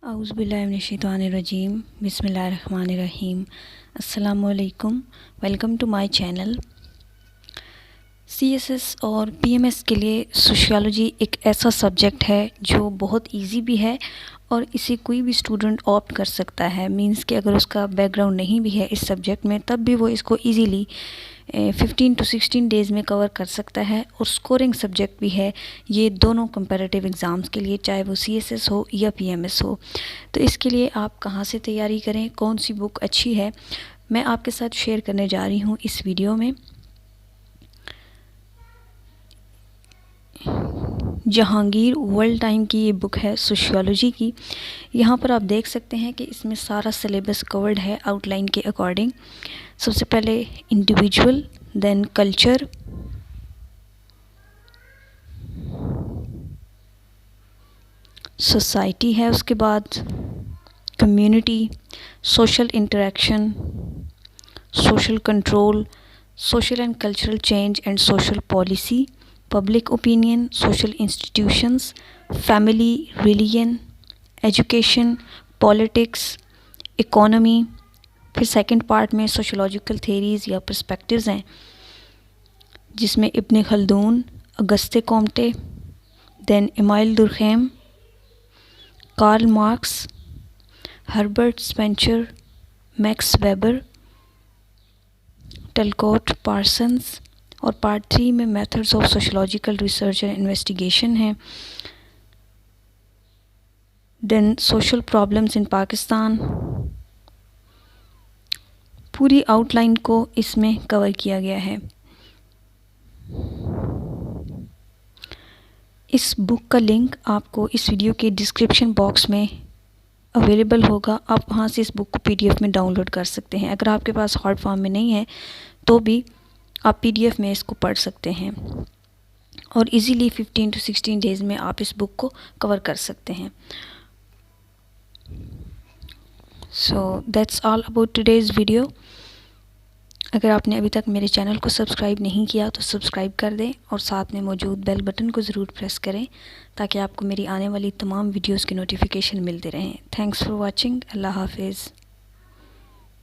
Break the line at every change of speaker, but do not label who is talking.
औज़ुबिल्लाहिमिनश्शैतानिर्रजीम बिस्मिल्लाहिर्रहमानिर्रहीम। अस्सलामुअलैकुम, welcome to my channel. CSS और पीएमएस के लिए सोशियोलॉजी एक ऐसा सब्जेक्ट है जो बहुत इजी भी है और इसे कोई भी स्टूडेंट ऑप्ट कर सकता है। मींस कि अगर उसका बैकग्राउंड नहीं भी है इस सब्जेक्ट में तब भी वो इसको इजीली 15 to 16 डेज़ में कवर कर सकता है। और स्कोरिंग सब्जेक्ट भी है ये दोनों कंपैरेटिव एग्ज़ाम्स के लिए, चाहे वो सीएसएस हो या पीएमएस हो। तो इसके लिए आप कहाँ से तैयारी करें, कौन सी बुक अच्छी है, मैं आपके साथ शेयर करने जा रही हूँ इस वीडियो में। जहांगीर वर्ल्ड टाइम की ये बुक है सोशियोलॉजी की। यहाँ पर आप देख सकते हैं कि इसमें सारा सिलेबस कवर्ड है आउटलाइन के अकॉर्डिंग। सबसे पहले इंडिविजुअल, देन कल्चर, सोसाइटी है, उसके बाद community, social interaction, social control, social and cultural change and social policy, public opinion, social institutions, family, religion, education, politics, economy. फिर सेकंड पार्ट में sociological theories या perspectives हैं जिसमें Ibn Khaldun, Auguste Comte, then Emile Durkheim, Karl Marx, Herbert Spencer, Max Weber, Talcott Parsons. और part 3 में methods of sociological research and investigation है। Then social problems in Pakistan. पूरी outline को इसमें कवर किया गया है। इस बुक का लिंक आपको इस वीडियो के डिस्क्रिप्शन बॉक्स में अवेलेबल होगा। आप वहाँ से इस बुक को पीडीएफ में डाउनलोड कर सकते हैं। अगर आपके पास हार्ड फॉर्म में नहीं है तो भी आप पीडीएफ में इसको पढ़ सकते हैं और इजीली 15 to 16 डेज़ में आप इस बुक को कवर कर सकते हैं। So that's all about today's video. अगर आपने अभी तक मेरे चैनल को सब्सक्राइब नहीं किया तो सब्सक्राइब कर दें और साथ में मौजूद बेल बटन को ज़रूर प्रेस करें ताकि आपको मेरी आने वाली तमाम वीडियोस की नोटिफिकेशन मिलते रहें। Thanks for watching. अल्लाह हाफिज़।